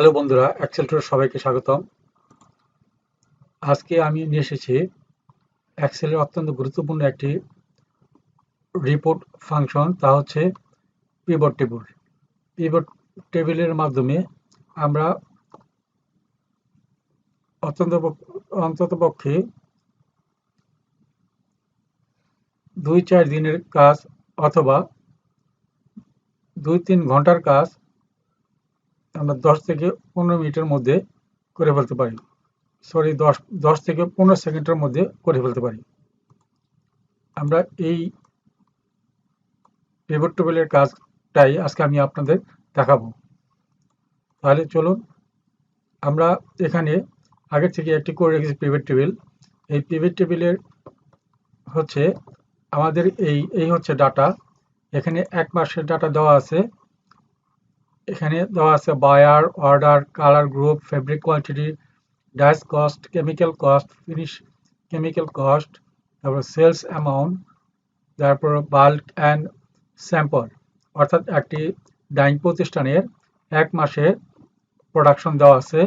Hello বন্ধুরা, Excel টুরে সবাইকে স্বাগতম। আজকে আমি নিয়ে এসেছি এক্সেলের অত্যন্ত গুরুত্বপূর্ণ একটি রিপোর্ট ফাংশন, তা হচ্ছে পিভট টেবিল। পিভট টেবিলের মাধ্যমে আমরা অন্ততপক্ষে 2-4 দিনের কাজ অথবা 2-3 ঘন্টার কাজ আমরা 10 থেকে 15 মিনিটের মধ্যে করে ফেলতে পারি। সরি, 10 থেকে 15 সেকেন্ডের মধ্যে করে ফেলতে পারি। আমরা এই পিভট টেবিলের কাজটাই আজকে আমি আপনাদের দেখাবো। তাহলে চলুন, আমরা এখানে আগে থেকে একটি করে রেখেছি পিভট টেবিল। এই পিভট টেবিলের হচ্ছে আমাদের এই হচ্ছে ডাটা। এখানে এক মাসের ডাটা দেওয়া আছে। এখানে দেওয়া আছে buyer, order, colour group, fabric quantity, dyes cost, chemical cost, finish chemical cost, তারপর সেলস অ্যামাউন্ট, তারপর বাল্ক অ্যান্ড স্যাম্পল, অর্থাৎ একটি ডাইং প্রতিষ্ঠানের এক মাসের প্রোডাকশন দেওয়া আছে।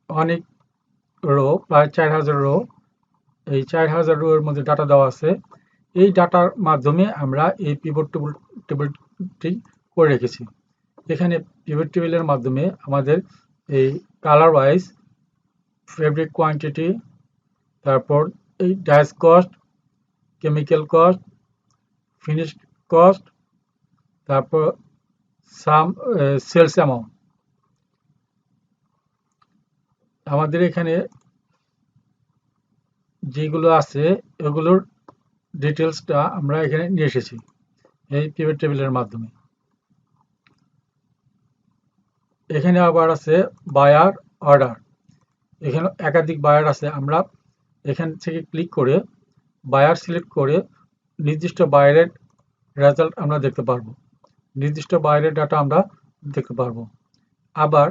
অনেক রো, প্রায় 4000 রো। এই 4000 রো এর মধ্যে ডাটা দেওয়া আছে। এই ডাটার মাধ্যমে আমরা এই পিভট টেবিলটি করে রেখেছি। এখানে পিভট টেবিলের মাধ্যমে আমাদের এই কালার ওয়াইজ, ফেব্রিক কোয়ান্টিটি, তারপর এই dyes cost, chemical cost, finish cost, তারপর সাম সেলস অ্যামাউন্ট, আমাদের এখানে যেগুলো আছে এগুলোর ডিটেলসটা আমরা এখানে নিয়ে এসেছি এই পিভট টেবিলের মাধ্যমে। এখানে আবার আছে বায়ার, অর্ডার। এখানে একাধিক বায়ার আছে। আমরা এখান থেকে ক্লিক করে বায়ার সিলেক্ট করে নির্দিষ্ট বায়ারের রেজাল্ট আমরা দেখতে পারবো, নির্দিষ্ট বায়ারের ডাটা আমরা দেখতে পারবো। আবার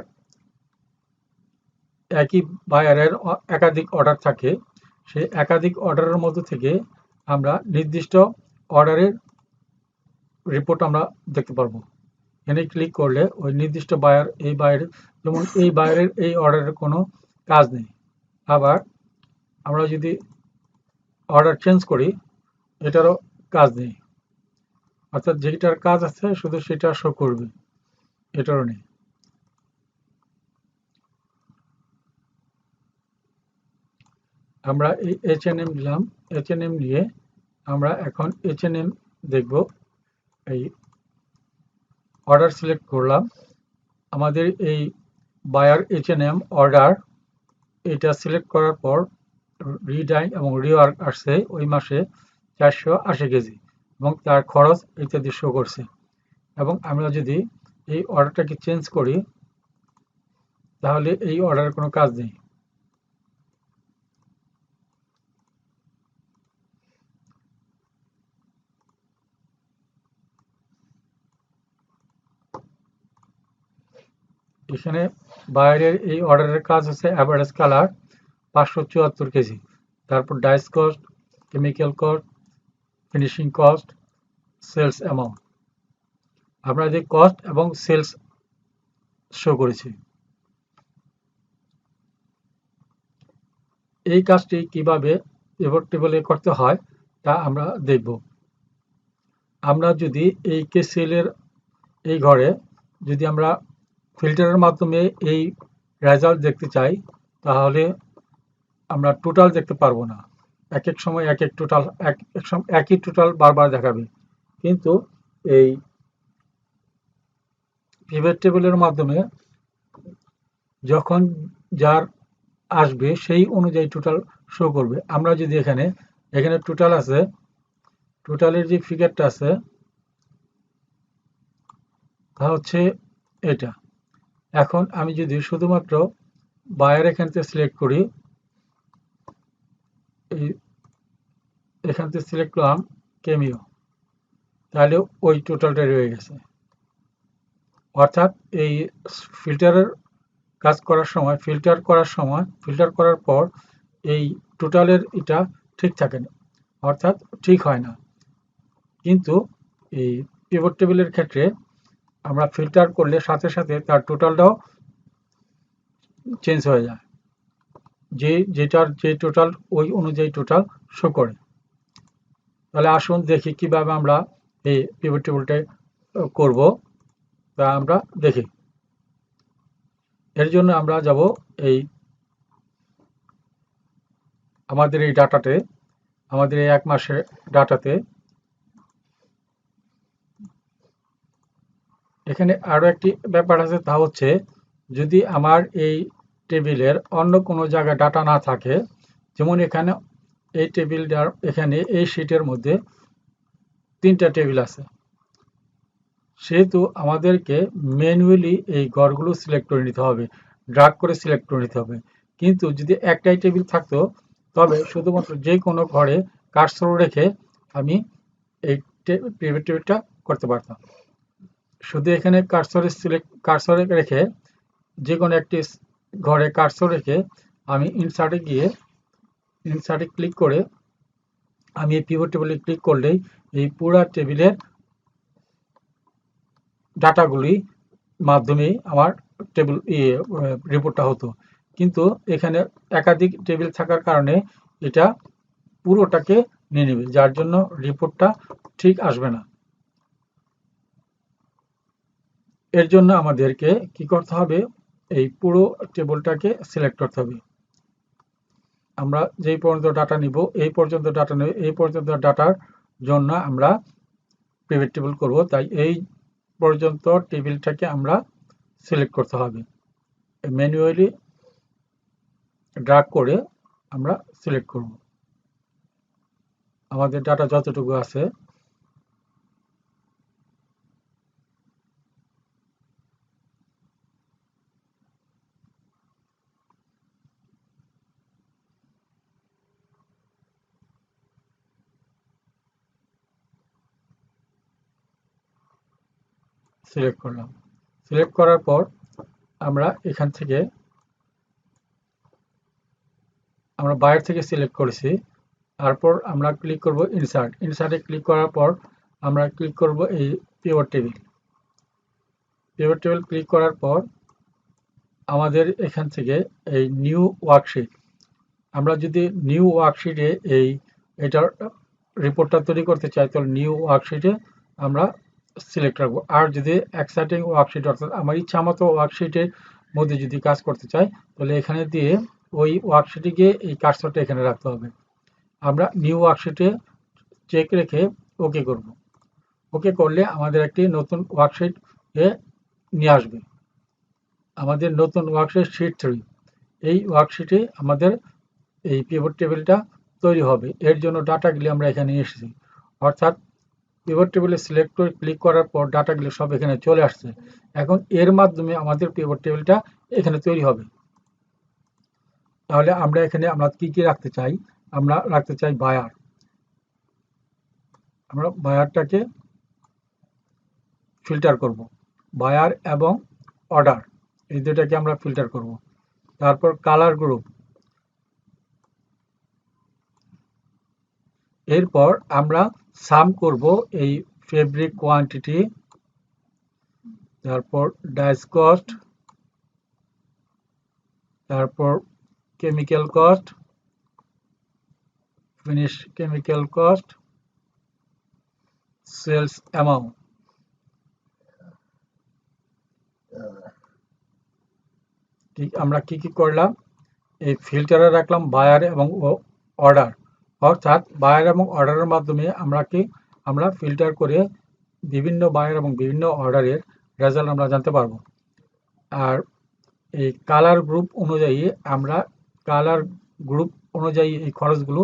একই বায়ারের একাধিক অর্ডার থাকে, সেই একাধিক অর্ডারের মধ্যে থেকে আমরা নির্দিষ্ট অর্ডারের রিপোর্ট আমরা দেখতে পারবো। এখানে ক্লিক করলে ওই নির্দিষ্ট বায়ার, এই বায়ারের, যেমন এই বায়ারের এই অর্ডারের কোনো কাজ নেই। আবার আমরা যদি অর্ডার চেঞ্জ করি, এটারও কাজ নেই, অর্থাৎ যেটার কাজ আছে শুধু সেটা শো করবে, এটারও নেই। আমরা এই H&M দিলাম। H&M নিয়ে আমরা এখন H&M দেখব। এই অর্ডার সিলেক্ট করলাম। আমাদের এই বায়ার H&M অর্ডার, এটা সিলেক্ট করার পর রিডাইং এবং রিওয়ার্ক আসছে ওই মাসে 480 কেজি এবং তার খরচ ইত্যাদি শো করছে। এবং আমরা যদি এই অর্ডারটাকে চেঞ্জ করি, তাহলে এই অর্ডারের কোনো কাজ নেই। এখানে বাইরের এই অর্ডারের কাজ হচ্ছে অ্যাভারেজ কালার 574 কেজি, তারপর dyes cost, chemical cost, finishing cost, sales amount. আমরা যে কস্ট এবং সেলস শো করেছি। এই কাজটি কিভাবে পিভট টেবিলে করতে হয় তা আমরা দেখব। আমরা যদি এই কেসিএলের এই ঘরে যদি আমরা ফিল্টারের মাধ্যমে এই রেজাল্ট দেখতে চাই, তাহলে আমরা টোটাল দেখতে পারবো না। এক এক সময় এক এক টোটাল, একই টোটাল বারবার দেখাবে। কিন্তু এই পিভট টেবিলের মাধ্যমে যখন যার আসবে সেই অনুযায়ী টোটাল শো করবে। আমরা যদি এখানে টোটাল আছে, টোটালের যে ফিগারটা আছে তা হচ্ছে এটা। এখন আমি যদি শুধুমাত্র বায়ার এখান থেকে সিলেক্ট করি, এই এখান থেকে সিলেক্ট করলাম কেমিও, তাহলে ওই টোটালটা রয়ে গেছে। অর্থাৎ এই ফিল্টারের কাজ করার সময়, ফিল্টার করার পর এই টোটালের এটা ঠিক থাকে না, অর্থাৎ ঠিক হয় না। কিন্তু এই পিভট টেবিলের ক্ষেত্রে আমরা ফিল্টার করলে সাথে সাথে তার টোটালটাও চেঞ্জ হয়ে যায়, যেটার যে টোটাল ওই অনুযায়ী টোটাল শো করে। তাহলে আসুন দেখি কিভাবে আমরা এই পিভট টেবিলটা করব। তা আমরা দেখি। এর জন্য আমরা যাব এই আমাদের এই ডাটাতে, আমাদের এই 1 মাসের ডাটাতে। এখানে আরো একটি ব্যাপার আছে, তা হচ্ছে যদি আমার এই টেবিলের অন্য কোনো জায়গায় ডাটা না থাকে, যেমন এখানে এই টেবিলটার এখানে এই শীটের মধ্যে 3টা টেবিল আছে, সেহেতু আমাদেরকে ম্যানুয়ালি এই ঘরগুলো সিলেক্ট করে নিতে হবে, ড্রাগ করে সিলেক্ট করে নিতে হবে। কিন্তু যদি একটাই টেবিল থাকতো, তবে শুধুমাত্র যে কোনো ঘরে কার্সর রেখে আমি এই পিভট টেবিলটা করতে পারতাম। শুধু এখানে কার্সরে রেখে যে কোনো একটি ঘরে কার্সর রেখে আমি ইনসার্টে ক্লিক করে আমি এই পিভট টেবিলে ক্লিক করলেই এই পুরো টেবিলের ডাটাগুলি মাধ্যমে আমার টেবিল রিপোর্টটা হতো। কিন্তু এখানে একাধিক টেবিল থাকার কারণে এটা পুরোটাকে নিয়ে নেবে, যার জন্য রিপোর্টটা ঠিক আসবে না। এর জন্য আমাদেরকে কি করতে হবে, এই পুরো টেবিলটাকে সিলেক্ট করতে হবে। আমরা যেই পর্যন্ত ডাটা নিব এই পর্যন্ত ডাটা নেব, এই পর্যন্ত ডাটার জন্য আমরা পিভট টেবিল করব, তাই এই পর্যন্ত টেবিলটাকে আমরা সিলেক্ট করতে হবে। ম্যানুয়ালি ড্র্যাগ করে আমরা সিলেক্ট করব আমাদের ডাটা যতটুকু আছে। সিলেক্ট করলাম। সিলেক্ট করার পর আমরা এখান থেকে আমরা বাইরে থেকে সিলেক্ট করেছি, তারপর আমরা ক্লিক করব ইনসার্টে ক্লিক করার পর আমরা ক্লিক করব এই পিভট টেবিল ক্লিক করার পর আমাদের এখান থেকে এই নিউ ওয়ার্কশিট, আমরা যদি নিউ ওয়ার্কশিটে এটার রিপোর্টটা তৈরি করতে চাই, তাহলে নিউ ওয়ার্কশিটে আমরা সিলেক্ট রাখবো। আর যদি এক্সাইটিং ওয়ার্কশিট, অর্থাৎ আমার ইচ্ছা মতো ওয়ার্কশিটের মধ্যে যদি কাজ করতে চাই, তাহলে এখানে দিয়ে ওই ওয়ার্কশিটে গিয়ে এই কার্সরটা এখানে রাখতে হবে। আমরা নিউ ওয়ার্কশিটে চেক রেখে ওকে করব। ওকে করলে আমাদের একটি নতুন ওয়ার্কশিট নিয়ে আসবে। আমাদের নতুন ওয়ার্কশিট শীট 3, এই ওয়ার্কশিটে আমাদের এই পিভট টেবিলটা তৈরি হবে। এর জন্য ডাটাগুলি আমরা এখানে এসেছি, অর্থাৎ পিভট টেবিলে সিলেক্ট করে ক্লিক করার পর ডাটাগুলি সব এখানে চলে আসছে। এখন এর মাধ্যমে আমাদের পিভট টেবিলটা এখানে তৈরি হবে। তাহলে আমরা এখানে আমরা কি রাখতে চাই, আমরা রাখতে চাই বায়ার। আমরা বায়ারটাকে ফিল্টার করব, বায়ার এবং অর্ডার এই দুটাকে আমরা ফিল্টার করব। তারপর কালার গ্রুপ, এরপর আমরা সাম করব এই ফেব্রিক কোয়ান্টিটি, তারপর ডাইস কস্ট, তারপর chemical cost, finish chemical cost, sales amount. আমরা কি করলাম, এই ফিল্টারে রাখলাম বায়ার এবং অর্ডার, অর্থাৎ বায়ার এবং অর্ডারের মাধ্যমে আমরা ফিল্টার করে বিভিন্ন বায়ার এবং বিভিন্ন অর্ডারের রেজাল্ট আমরা জানতে পারবো। আর এই কালার গ্রুপ অনুযায়ী এই খরচগুলো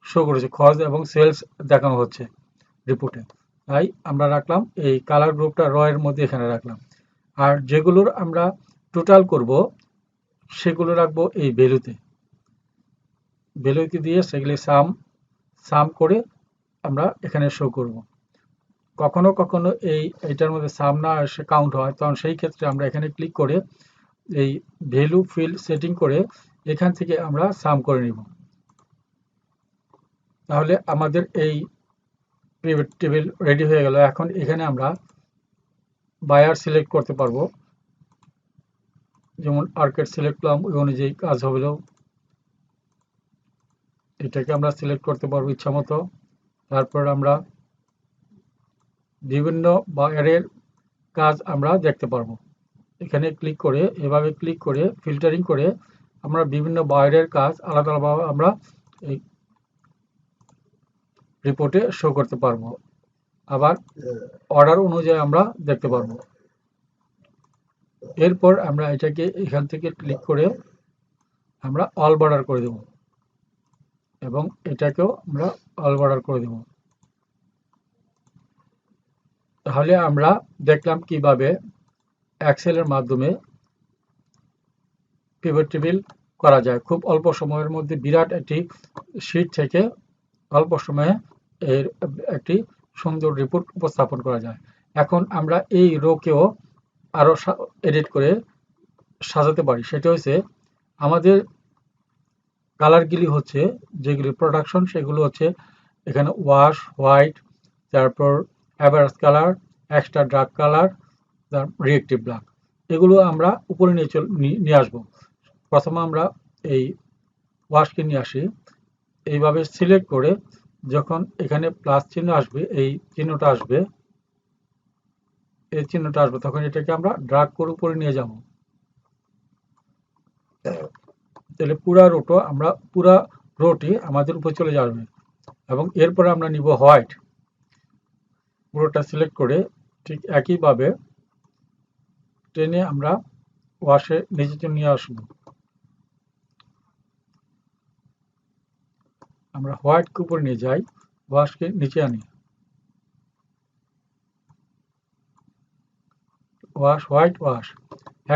শো করেছে, খরচ এবং সেলস দেখানো হচ্ছে রিপোর্টে। তাই আমরা রাখলাম এই কালার গ্রুপটা এর মধ্যে এখানে রাখলাম। আর যেগুলোর আমরা টোটাল করব সেগুলো রাখবো এই ভ্যালুতে দিয়ে সেগুলি সাম করে আমরা এখানে শো করব। কখনো কখনো এইটার মধ্যে সাম না এসে কাউন্ট হয়, তখন সেই ক্ষেত্রে আমরা এখানে ক্লিক করে এই ভ্যালু ফিল্ড সেটিং করে এখান থেকে আমরা সাম করে নিব। তাহলে আমাদের এই পিভট টেবিল রেডি হয়ে গেল। এখন এখানে আমরা বায়ার সিলেক্ট করতে পারবো, যেমন আর্কেড সিলেক্ট করলাম ওই অনুযায়ী কাজ হলো। এটাকে আমরা সিলেক্ট করতে পারবো ইচ্ছা মতো। তারপর আমরা বিভিন্ন বায়ারের কাজ আমরা দেখতে পারবো। এখানে ক্লিক করে, এভাবে ক্লিক করে ফিল্টারিং করে আমরা বিভিন্ন বায়ারের কাজ আলাদা আলাদাভাবে আমরা এই রিপোর্টে শো করতে পারবো। আবার অর্ডার অনুযায়ী আমরা দেখতে পারবো। এরপর আমরা এটাকে এখান থেকে ক্লিক করে আমরা অল বর্ডার করে দেব, এবং এটাকেও আমরা অল বর্ডার করে দেব। তাহলে আমরা দেখলাম কিভাবে এক্সেলের মাধ্যমে পিভট টেবিল করা যায়। খুব অল্প সময়ের মধ্যে বিরাট একটি শীট থেকে অল্প সময়ে এর একটি সুন্দর রিপোর্ট উপস্থাপন করা যায়। এখন আমরা এই রোকেও আরো এডিট করে সাজাতে পারি। সেটা হচ্ছে আমাদের কালারগুলি হচ্ছে যেগুলি প্রোডাকশন, সেগুলো হচ্ছে এখানে ওয়াশ, হোয়াইট, তারপর average colour, extra dark colour, reactive black. এগুলো আমরা উপরে নিয়ে আসবো। প্রথমে আমরা এই ওয়াশকে নিয়ে আসি, এইভাবে সিলেক্ট করে যখন এখানে প্লাস চিহ্ন আসবে, এই চিহ্নটা আসবে, এই চিহ্নটা আসবে, তখন এটাকে আমরা ড্রাগ করে উপরে নিয়ে যাব। তাহলে পুরা রোটি আমাদের উপরে চলে যাবে। এবং এরপরে আমরা নিব হোয়াইট, পুরোটা সিলেক্ট করে ঠিক একইভাবে টেনে আমরা ওয়াশে নিচে নিয়ে আসবো। আমরা হোয়াইটকে উপরে নিয়ে যাই, ওয়াশকে নিচে আনি, ওয়াশ, হোয়াইট, ওয়াশ।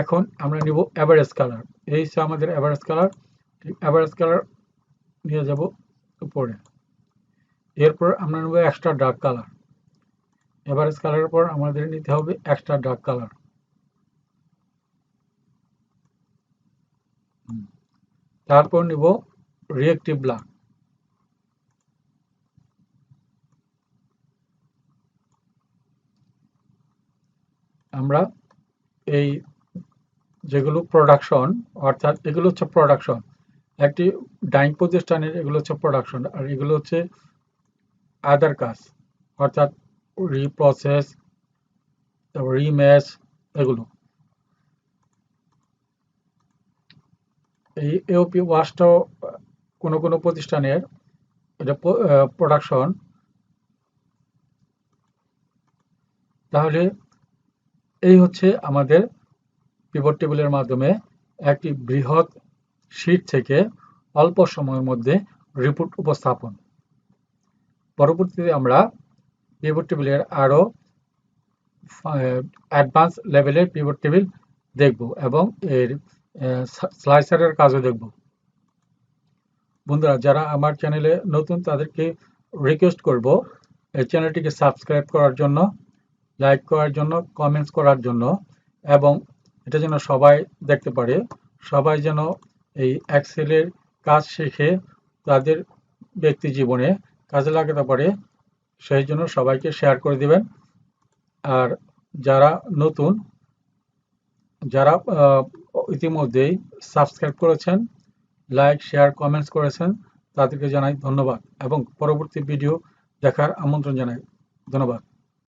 এখন আমরা নিব অ্যাভারেজ কালার, এই হচ্ছে আমাদের অ্যাভারেজ কালার। অ্যাভারেজ কালার নিয়ে যাব উপরে। এরপর আমরা নেব এক্সট্রা ডার্ক কালার। এভারেজ কালারের পর আমাদের নিতে হবে এক্সট্রা ডার্ক কালার। তারপর নিব রিয়েক্টিভ ব্ল্যাক। আমরা এই যেগুলো প্রোডাকশন, অর্থাৎ এগুলো হচ্ছে প্রোডাকশন, একটি ডাইং প্রতিষ্ঠানের এগুলো হচ্ছে প্রোডাকশন, আর এগুলো হচ্ছে আদার কাজ, অর্থাৎ রিপ্রসেস, তারপর রিম্যাচ, এগুলো। এই এওপি ওয়াশটাও কোনো প্রতিষ্ঠানের এটা প্রোডাকশন। তাহলে এই হচ্ছে আমাদের পিভট টেবিলের মাধ্যমে একটি বৃহৎ শীট থেকে অল্প সময়ের মধ্যে রিপোর্ট উপস্থাপন। পরবর্তীতে আমরা পিভট টেবিলের আরো অ্যাডভান্স লেভেলের পিভট টেবিল দেখব এবং এর স্লাইসারের কাজও দেখব। বন্ধুরা, যারা আমার চ্যানেলে নতুন তাদেরকে রিকোয়েস্ট করব এই চ্যানেলটিকে সাবস্ক্রাইব করার জন্য, লাইক করার জন্য, কমেন্টস করার জন্য, এবং এটা যেন সবাই দেখতে পারে, সবাই যেন এই এক্সেলের কাজ শিখে তাদের ব্যক্তি জীবনে কাজে লাগাতে পারে, সেই জন্য সবাইকে শেয়ার করে দিবেন। আর যারা নতুন, যারা ইতিমধ্যেই সাবস্ক্রাইব করেছেন, লাইক, শেয়ার, কমেন্টস করেছেন, তাদেরকে জানাই ধন্যবাদ এবং পরবর্তী ভিডিও দেখার আমন্ত্রণ জানাই। ধন্যবাদ।